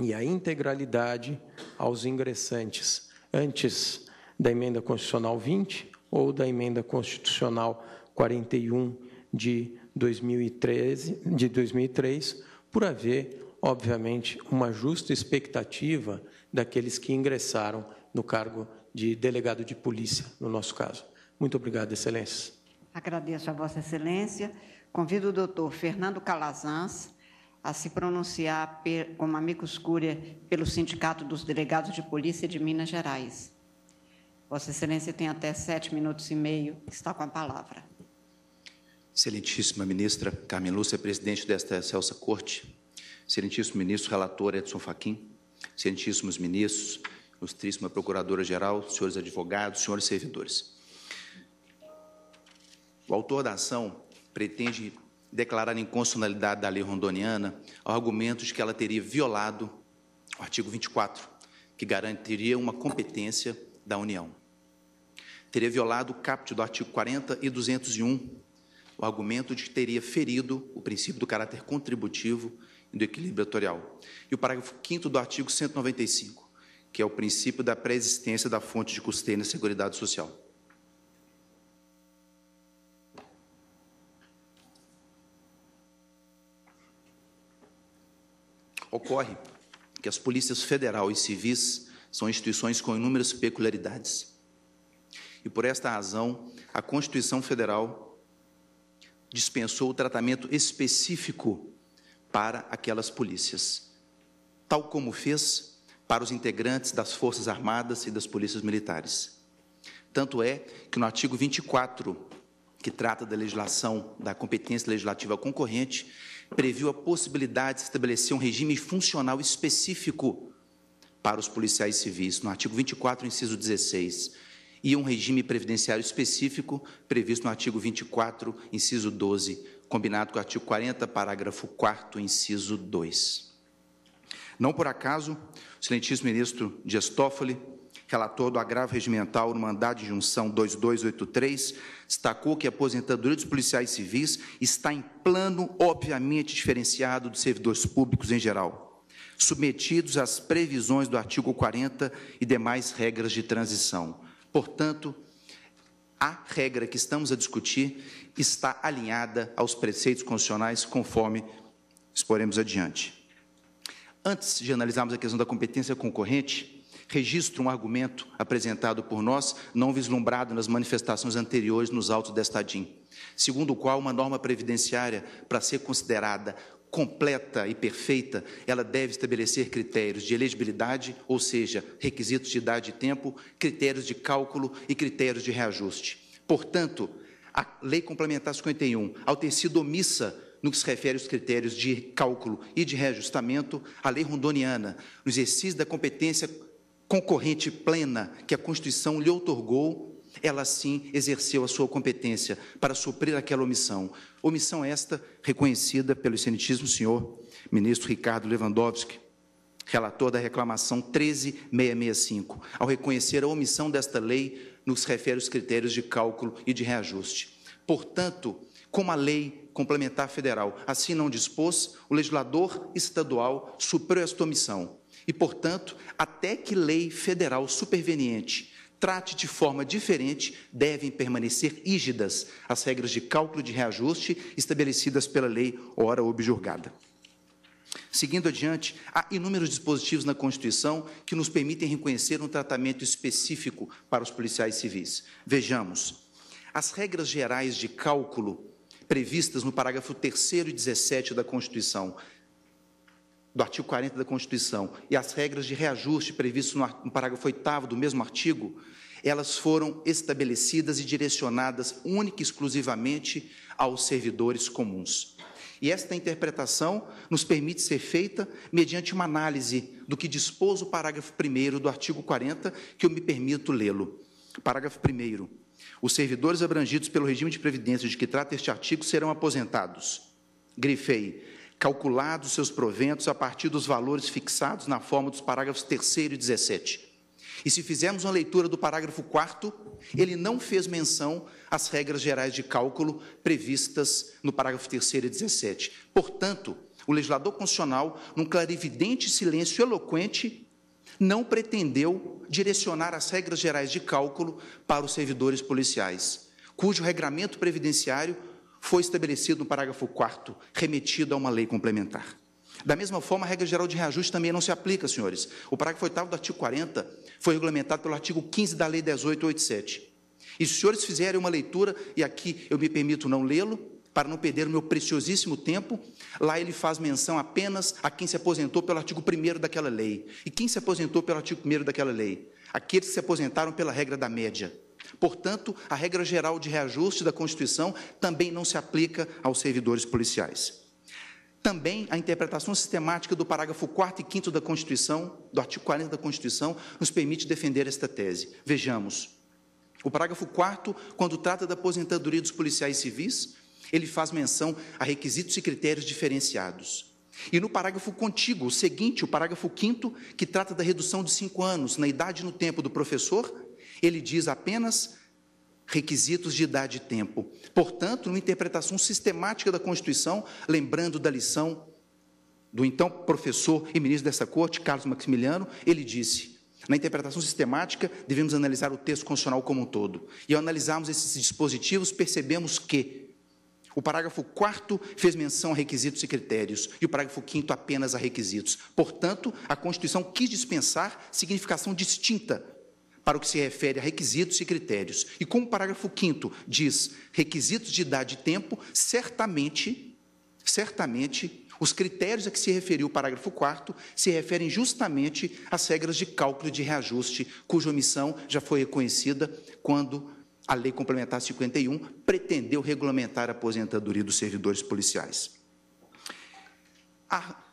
e à integralidade aos ingressantes antes da Emenda Constitucional 20 ou da Emenda Constitucional 41 de 2003, por haver, obviamente, uma justa expectativa daqueles que ingressaram no cargo de delegado de polícia, no nosso caso. Muito obrigado, Excelências. Agradeço a Vossa Excelência. Convido o doutor Fernando Calazans a se pronunciar como amicus curiae pelo Sindicato dos Delegados de Polícia de Minas Gerais. Vossa Excelência tem até 7 minutos e meio, está com a palavra. Excelentíssima ministra Carmen Lúcia, presidente desta excelsa corte, excelentíssimo ministro relator Edson Fachin, excelentíssimos ministros, ilustríssima procuradora-geral, senhores advogados, senhores servidores. O autor da ação pretende declarar a inconstitucionalidade da lei rondoniana ao argumento de que ela teria violado o artigo 24, que garantiria uma competência da União. Teria violado o caput do artigo 40 e 201, o argumento de que teria ferido o princípio do caráter contributivo e do equilíbrio territorial. E o parágrafo 5º do artigo 195, que é o princípio da pré-existência da fonte de custeio na Seguridade Social. Ocorre que as polícias federal e civis são instituições com inúmeras peculiaridades. E, por esta razão, a Constituição Federal dispensou o tratamento específico para aquelas polícias, tal como fez para os integrantes das Forças Armadas e das polícias militares. Tanto é que no artigo 24, que trata da legislação, da competência legislativa concorrente, previu a possibilidade de estabelecer um regime funcional específico para os policiais civis, no artigo 24, inciso 16, e um regime previdenciário específico previsto no artigo 24, inciso 12, combinado com o artigo 40, parágrafo 4º, inciso 2. Não por acaso, o excelentíssimo ministro Dias Toffoli, relator do agravo regimental no mandado de junção 2283, destacou que a aposentadoria dos policiais civis está em plano obviamente diferenciado dos servidores públicos em geral, submetidos às previsões do artigo 40 e demais regras de transição. Portanto, a regra que estamos a discutir está alinhada aos preceitos constitucionais, conforme exporemos adiante. Antes de analisarmos a questão da competência concorrente, registro um argumento apresentado por nós, não vislumbrado nas manifestações anteriores nos autos desta ADIM, segundo o qual uma norma previdenciária, para ser considerada completa e perfeita, ela deve estabelecer critérios de elegibilidade, ou seja, requisitos de idade e tempo, critérios de cálculo e critérios de reajuste. Portanto, a Lei Complementar 51, ao ter sido omissa no que se refere aos critérios de cálculo e de reajustamento, a Lei Rondoniana, no exercício da competência concorrente plena que a Constituição lhe outorgou, ela sim exerceu a sua competência para suprir aquela omissão. Omissão esta reconhecida pelo excelentíssimo senhor ministro Ricardo Lewandowski, relator da reclamação 13665, ao reconhecer a omissão desta lei no que se refere aos critérios de cálculo e de reajuste. Portanto, como a Lei Complementar Federal assim não dispôs, o legislador estadual supriu esta omissão. E, portanto, até que lei federal superveniente trate de forma diferente, devem permanecer rígidas as regras de cálculo de reajuste estabelecidas pela lei ora objurgada. Seguindo adiante, há inúmeros dispositivos na Constituição que nos permitem reconhecer um tratamento específico para os policiais civis. Vejamos, as regras gerais de cálculo previstas no parágrafo 3º e 17 da Constituição, do artigo 40 da Constituição, e as regras de reajuste previstas no parágrafo 8º do mesmo artigo, elas foram estabelecidas e direcionadas única e exclusivamente aos servidores comuns. E esta interpretação nos permite ser feita mediante uma análise do que dispôs o parágrafo 1º do artigo 40, que eu me permito lê-lo. Parágrafo 1º. Os servidores abrangidos pelo regime de previdência de que trata este artigo serão aposentados. Grifei. Calculados seus proventos a partir dos valores fixados na forma dos parágrafos 3º e 17. E se fizermos uma leitura do parágrafo 4º, ele não fez menção às regras gerais de cálculo previstas no parágrafo 3º e 17. Portanto, o legislador constitucional, num clarividente silêncio eloquente, não pretendeu direcionar as regras gerais de cálculo para os servidores policiais, cujo regramento previdenciário foi estabelecido no parágrafo 4º, remetido a uma lei complementar. Da mesma forma, a regra geral de reajuste também não se aplica, senhores. O parágrafo 8º do artigo 40 foi regulamentado pelo artigo 15 da Lei 1887. E se os senhores fizerem uma leitura, e aqui eu me permito não lê-lo, para não perder o meu preciosíssimo tempo, lá ele faz menção apenas a quem se aposentou pelo artigo 1º daquela lei. E quem se aposentou pelo artigo 1º daquela lei? Aqueles que se aposentaram pela regra da média. Portanto, a regra geral de reajuste da Constituição também não se aplica aos servidores policiais. Também a interpretação sistemática do parágrafo 4º e 5º da Constituição, do artigo 40 da Constituição, nos permite defender esta tese. Vejamos, o parágrafo 4º, quando trata da aposentadoria dos policiais civis, ele faz menção a requisitos e critérios diferenciados. E no parágrafo contíguo, o seguinte, o parágrafo 5º, que trata da redução de 5 anos na idade e no tempo do professor, ele diz apenas requisitos de idade e tempo. Portanto, numa interpretação sistemática da Constituição, lembrando da lição do então professor e ministro dessa corte, Carlos Maximiliano, ele disse, na interpretação sistemática, devemos analisar o texto constitucional como um todo. E ao analisarmos esses dispositivos, percebemos que o parágrafo 4º fez menção a requisitos e critérios, e o parágrafo 5º apenas a requisitos. Portanto, a Constituição quis dispensar significação distinta para o que se refere a requisitos e critérios. E como o parágrafo 5º diz requisitos de idade e tempo, certamente, os critérios a que se referiu o parágrafo 4º se referem justamente às regras de cálculo e de reajuste, cuja omissão já foi reconhecida quando a Lei Complementar 51 pretendeu regulamentar a aposentadoria dos servidores policiais.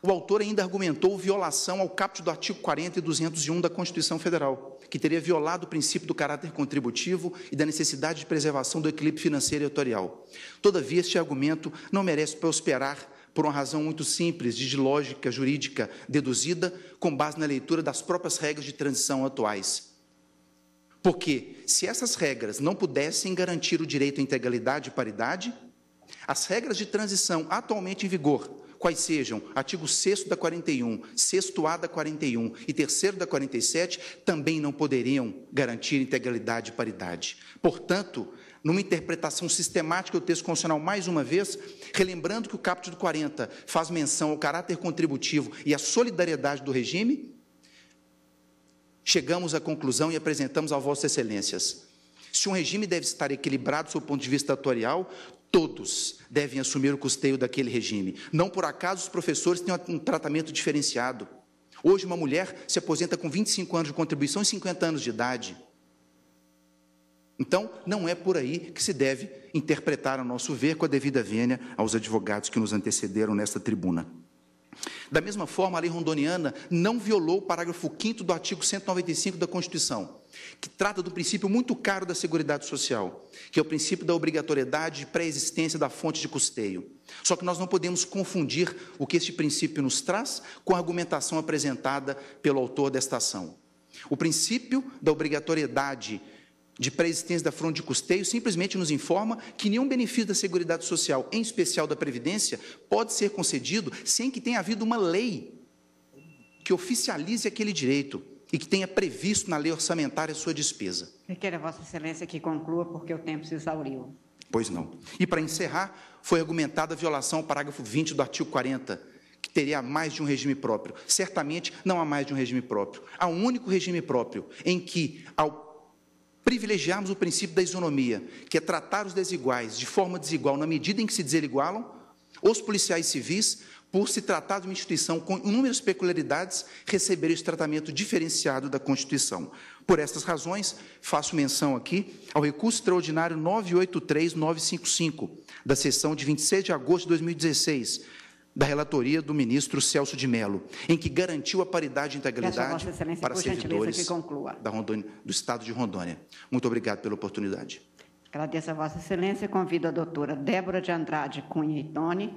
O autor ainda argumentou violação ao caput do artigo 40 e 201 da Constituição Federal, que teria violado o princípio do caráter contributivo e da necessidade de preservação do equilíbrio financeiro e atuarial. Todavia, este argumento não merece prosperar por uma razão muito simples, de lógica jurídica deduzida com base na leitura das próprias regras de transição atuais. Porque, se essas regras não pudessem garantir o direito à integralidade e paridade, as regras de transição atualmente em vigor, quais sejam artigo 6º da 41, 6º-A da 41 e 3º da 47, também não poderiam garantir integralidade e paridade. Portanto, numa interpretação sistemática do texto constitucional, mais uma vez, relembrando que o caput do 40 faz menção ao caráter contributivo e à solidariedade do regime, chegamos à conclusão e apresentamos a Vossas Excelências. Se um regime deve estar equilibrado do seu ponto de vista atuarial, todos devem assumir o custeio daquele regime. Não por acaso os professores têm um tratamento diferenciado. Hoje, uma mulher se aposenta com 25 anos de contribuição e 50 anos de idade. Então, não é por aí que se deve interpretar, a nosso ver, com a devida vênia aos advogados que nos antecederam nesta tribuna. Da mesma forma, a lei rondoniana não violou o parágrafo 5º do artigo 195 da Constituição, que trata do princípio muito caro da Seguridade Social, que é o princípio da obrigatoriedade de pré-existência da fonte de custeio. Só que nós não podemos confundir o que este princípio nos traz com a argumentação apresentada pelo autor desta ação. O princípio da obrigatoriedade de pré-existência da fonte de custeio simplesmente nos informa que nenhum benefício da Seguridade Social, em especial da Previdência, pode ser concedido sem que tenha havido uma lei que oficialize aquele direito e que tenha previsto na lei orçamentária a sua despesa. Requer a Vossa Excelência que conclua, porque o tempo se exauriu. Pois não. E, para encerrar, foi argumentada a violação ao parágrafo 20 do artigo 40, que teria mais de um regime próprio. Certamente não há mais de um regime próprio. Há um único regime próprio em que, ao privilegiarmos o princípio da isonomia, que é tratar os desiguais de forma desigual na medida em que se desigualam, os policiais civis, por se tratar de uma instituição com inúmeras peculiaridades, receberem esse tratamento diferenciado da Constituição. Por estas razões, faço menção aqui ao recurso extraordinário 983-955, da sessão de 26 de agosto de 2016, da relatoria do ministro Celso de Mello, em que garantiu a paridade e integralidade para servidores do Estado de Rondônia. Muito obrigado pela oportunidade. Agradeço a Vossa Excelência e convido a doutora Débora de Andrade Cunha e Toni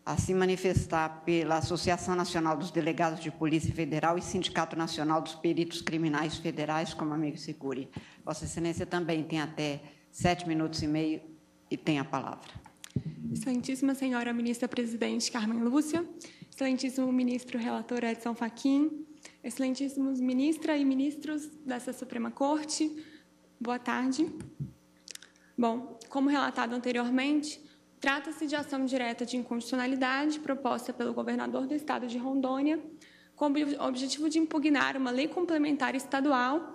a se manifestar pela Associação Nacional dos Delegados de Polícia Federal e Sindicato Nacional dos Peritos Criminais Federais, como amigo Seguri. Vossa Excelência também tem até 7 minutos e meio e tem a palavra. Excelentíssima Senhora Ministra Presidente Carmen Lúcia, Excelentíssimo Ministro Relator Edson Fachin, Excelentíssimos Ministra e Ministros dessa Suprema Corte, boa tarde. Bom, como relatado anteriormente, trata-se de ação direta de inconstitucionalidade proposta pelo governador do Estado de Rondônia, com o objetivo de impugnar uma lei complementar estadual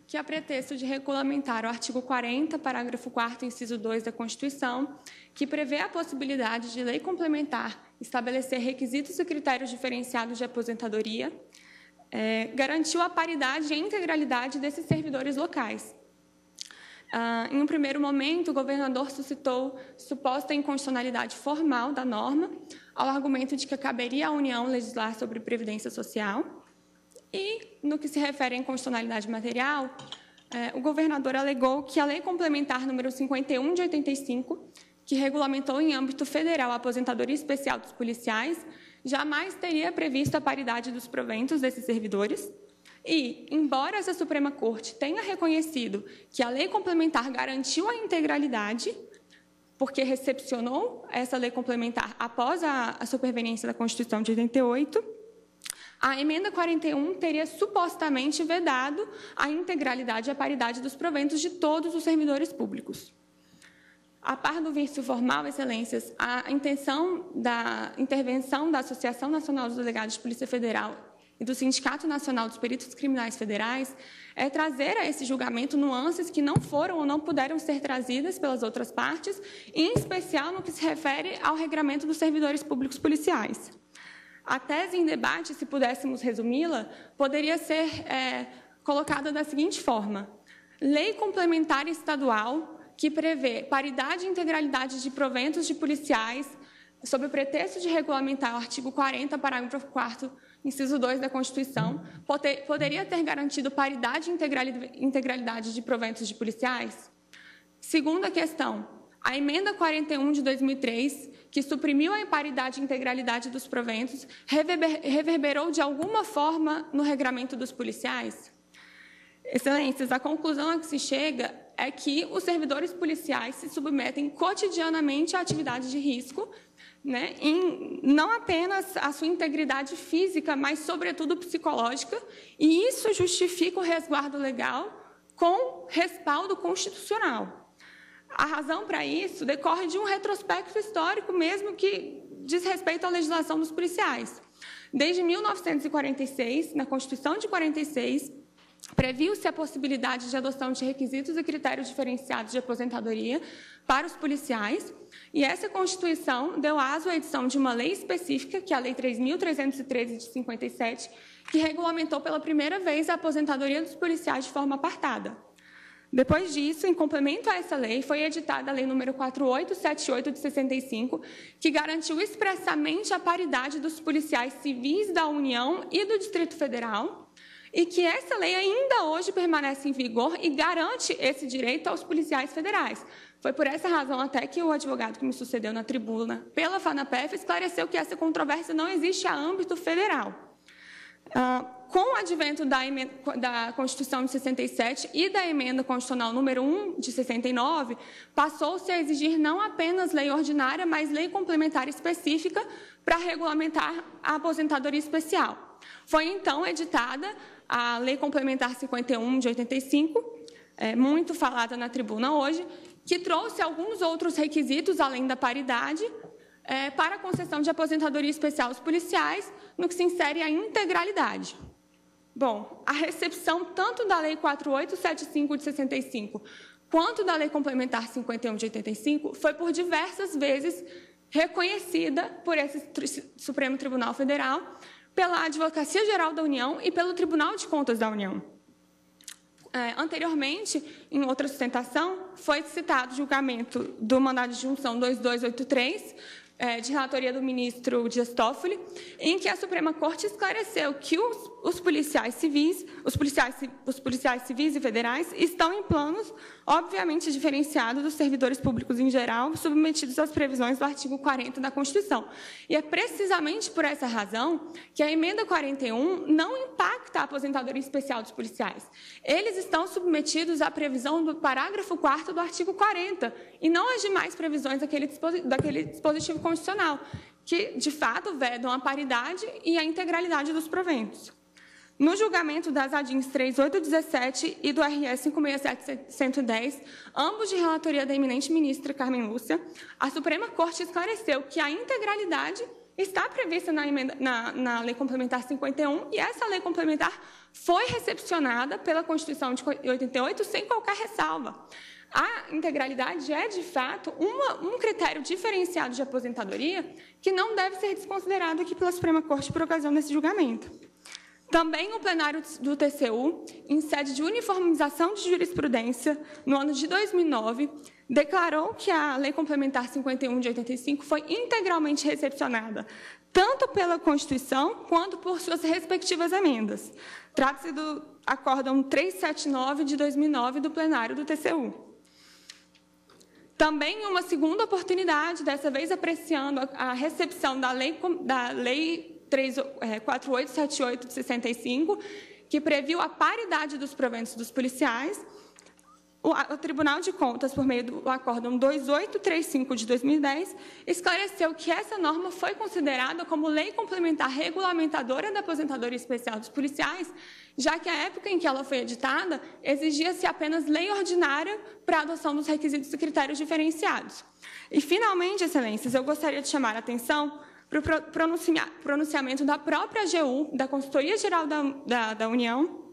que, a pretexto de regulamentar o artigo 40, parágrafo 4º, inciso 2 da Constituição, que prevê a possibilidade de lei complementar estabelecer requisitos e critérios diferenciados de aposentadoria, garantiu a paridade e a integralidade desses servidores locais. Em um primeiro momento, o governador suscitou suposta inconstitucionalidade formal da norma, ao argumento de que caberia à União legislar sobre previdência social. E, no que se refere à inconstitucionalidade material, o governador alegou que a Lei Complementar número 51 de 85, que regulamentou em âmbito federal a aposentadoria especial dos policiais, jamais teria previsto a paridade dos proventos desses servidores. E, embora essa Suprema Corte tenha reconhecido que a Lei Complementar garantiu a integralidade, porque recepcionou essa Lei Complementar após a superveniência da Constituição de 88, a emenda 41 teria supostamente vedado a integralidade e a paridade dos proventos de todos os servidores públicos. A par do vício formal, Excelências, a intenção da intervenção da Associação Nacional dos Delegados de Polícia Federal e do Sindicato Nacional dos Peritos Criminais Federais é trazer a esse julgamento nuances que não foram ou não puderam ser trazidas pelas outras partes, em especial no que se refere ao regramento dos servidores públicos policiais. A tese em debate, se pudéssemos resumi-la, poderia ser colocada da seguinte forma: lei complementar estadual que prevê paridade e integralidade de proventos de policiais sob o pretexto de regulamentar o artigo 40, parágrafo 4º, inciso 2 da Constituição, poderia ter garantido paridade e integralidade de proventos de policiais? Segunda questão, a emenda 41 de 2003, que suprimiu a imparidade e integralidade dos proventos, reverberou de alguma forma no regramento dos policiais? Excelências, a conclusão a que se chega é que os servidores policiais se submetem cotidianamente a atividades de risco, né, em não apenas a sua integridade física, mas, sobretudo, psicológica, e isso justifica o resguardo legal com respaldo constitucional. A razão para isso decorre de um retrospecto histórico mesmo que diz respeito à legislação dos policiais. Desde 1946, na Constituição de 46, previu-se a possibilidade de adoção de requisitos e critérios diferenciados de aposentadoria para os policiais, e essa Constituição deu aso à edição de uma lei específica, que é a Lei 3.313 de 57, que regulamentou pela primeira vez a aposentadoria dos policiais de forma apartada. Depois disso, em complemento a essa lei, foi editada a Lei nº 4878 de 65, que garantiu expressamente a paridade dos policiais civis da União e do Distrito Federal, e que essa lei ainda hoje permanece em vigor e garante esse direito aos policiais federais. Foi por essa razão até que o advogado que me sucedeu na tribuna pela FANAPEF esclareceu que essa controvérsia não existe a âmbito federal. Com o advento da Constituição de 67 e da Emenda Constitucional número 1 de 69, passou-se a exigir não apenas lei ordinária, mas lei complementar específica para regulamentar a aposentadoria especial. Foi, então, editada a Lei Complementar 51 de 85, muito falada na tribuna hoje, que trouxe alguns outros requisitos, além da paridade, para a concessão de aposentadoria especial aos policiais, no que se insere a integralidade. Bom, a recepção tanto da Lei 4875 de 65, quanto da Lei Complementar 51 de 85, foi por diversas vezes reconhecida por esse Supremo Tribunal Federal, pela Advocacia Geral da União e pelo Tribunal de Contas da União. Anteriormente, em outra sustentação, foi citado o julgamento do mandado de junção 2283, de relatoria do ministro Dias Toffoli, em que a Suprema Corte esclareceu que os policiais civis e federais estão em planos, obviamente, diferenciados dos servidores públicos em geral, submetidos às previsões do artigo 40 da Constituição. E é precisamente por essa razão que a Emenda 41 não impacta a aposentadoria especial dos policiais. Eles estão submetidos à previsão do parágrafo 4º do artigo 40, e não às demais previsões daquele dispositivo constitucional, que, de fato, vedam a paridade e a integralidade dos proventos. No julgamento das ADINs 3817 e do RS 567-110, ambos de relatoria da eminente ministra Carmen Lúcia, a Suprema Corte esclareceu que a integralidade está prevista na Lei Complementar 51, e essa Lei Complementar foi recepcionada pela Constituição de 88 sem qualquer ressalva. A integralidade é, de fato, um critério diferenciado de aposentadoria que não deve ser desconsiderado aqui pela Suprema Corte por ocasião desse julgamento. Também o plenário do TCU, em sede de uniformização de jurisprudência, no ano de 2009, declarou que a Lei Complementar 51 de 85 foi integralmente recepcionada, tanto pela Constituição quanto por suas respectivas emendas. Trata-se do Acórdão 379 de 2009 do plenário do TCU. Também em uma segunda oportunidade, dessa vez apreciando a recepção da Lei 4878 de 65, que previu a paridade dos proventos dos policiais, o Tribunal de Contas, por meio do Acórdão 2835 de 2010, esclareceu que essa norma foi considerada como lei complementar regulamentadora da aposentadoria especial dos policiais, já que a época em que ela foi editada exigia-se apenas lei ordinária para a adoção dos requisitos e critérios diferenciados. E, finalmente, excelências, eu gostaria de chamar a atenção para o pronunciamento da própria AGU, da Consultoria Geral da União,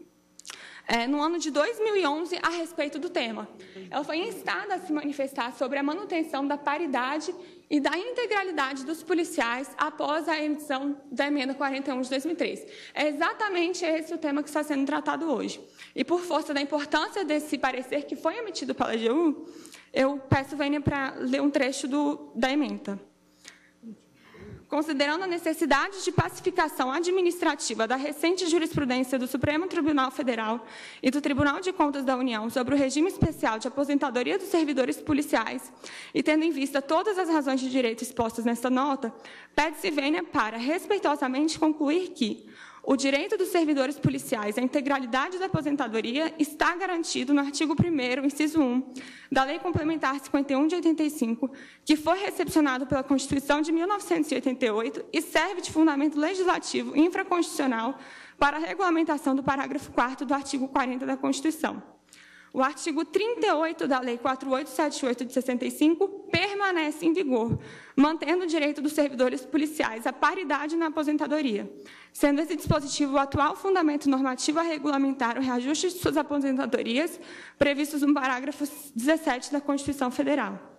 no ano de 2011, a respeito do tema. Ela foi instada a se manifestar sobre a manutenção da paridade e da integralidade dos policiais após a edição da Emenda 41 de 2003. É exatamente esse o tema que está sendo tratado hoje. E, por força da importância desse parecer que foi emitido pela AGU, eu peço vênia para ler um trecho da ementa. considerando a necessidade de pacificação administrativa da recente jurisprudência do Supremo Tribunal Federal e do Tribunal de Contas da União sobre o regime especial de aposentadoria dos servidores policiais, e tendo em vista todas as razões de direito expostas nesta nota, pede-se vênia para, respeitosamente, concluir que o direito dos servidores policiais à integralidade da aposentadoria está garantido no artigo 1º, inciso 1, da Lei Complementar 51 de 85, que foi recepcionado pela Constituição de 1988 e serve de fundamento legislativo infraconstitucional para a regulamentação do parágrafo 4º do artigo 40 da Constituição. O artigo 38 da Lei 4878 de 65 permanece em vigor, mantendo o direito dos servidores policiais à paridade na aposentadoria, sendo esse dispositivo o atual fundamento normativo a regulamentar o reajuste de suas aposentadorias, previstos no parágrafo 17 da Constituição Federal.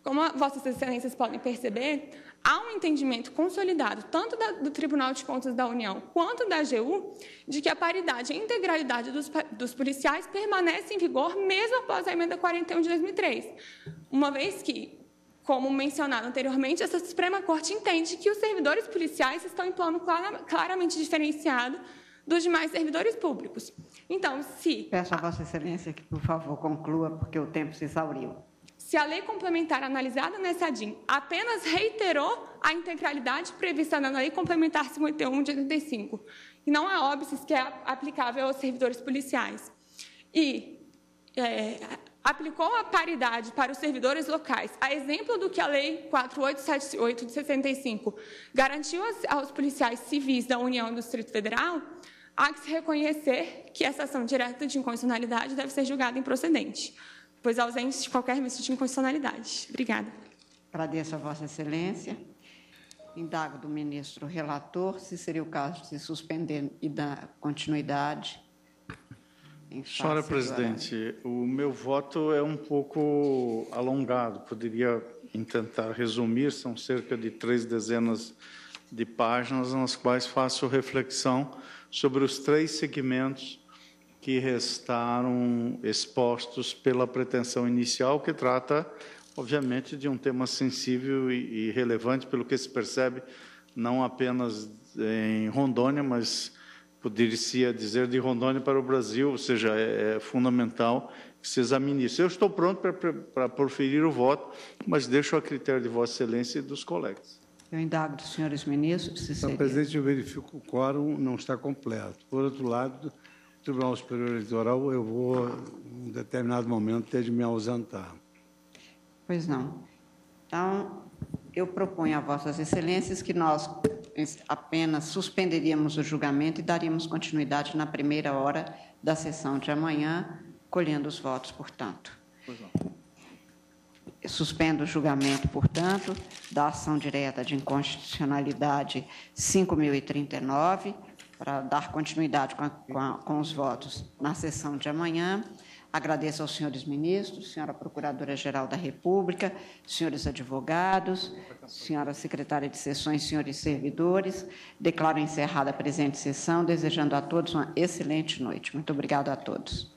Como Vossas Excelências podem perceber, há um entendimento consolidado, tanto do Tribunal de Contas da União quanto da AGU, de que a paridade e a integralidade dos policiais permanece em vigor mesmo após a Emenda 41 de 2003, uma vez que, como mencionado anteriormente, essa Suprema Corte entende que os servidores policiais estão em plano claramente diferenciado dos demais servidores públicos. Então, se... Peço a Vossa Excelência que, por favor, conclua, porque o tempo se exauriu. Se a lei complementar analisada nessa ADIM apenas reiterou a integralidade prevista na Lei Complementar 51 de 85, e não há óbices que é aplicável aos servidores policiais, e aplicou a paridade para os servidores locais, a exemplo do que a Lei 4878 de 65 garantiu aos policiais civis da União e do Distrito Federal, há que se reconhecer que essa ação direta de inconstitucionalidade deve ser julgada improcedente, pois ausente de qualquer vício de inconstitucionalidade. Obrigada. Agradeço a Vossa Excelência. Indago do ministro relator se seria o caso de se suspender e dar continuidade. Senhora Presidente, o meu voto é um pouco alongado. Poderia tentar resumir, são cerca de 3 dezenas de páginas, nas quais faço reflexão sobre os 3 segmentos que restaram expostos pela pretensão inicial, que trata, obviamente, de um tema sensível e relevante, pelo que se percebe, não apenas em Rondônia, mas poderia dizer de Rondônia para o Brasil, ou seja, é fundamental que se examine isso. Eu estou pronto para proferir o voto, mas deixo a critério de Vossa Excelência e dos colegas. Eu indago dos senhores ministros se seria... Senhor Presidente, eu verifico que o quórum não está completo. Por outro lado, Tribunal Superior Eleitoral, eu vou, em um determinado momento, ter de me ausentar. Pois não. Então, eu proponho a Vossas Excelências que nós apenas suspenderíamos o julgamento e daríamos continuidade na primeira hora da sessão de amanhã, colhendo os votos, portanto. Pois não. Suspendo o julgamento, portanto, da ação direta de inconstitucionalidade 5.039, para dar continuidade com os votos na sessão de amanhã. Agradeço aos senhores ministros, senhora Procuradora-Geral da República, senhores advogados, senhora Secretária de Sessões, senhores servidores. Declaro encerrada a presente sessão, desejando a todos uma excelente noite. Muito obrigada a todos.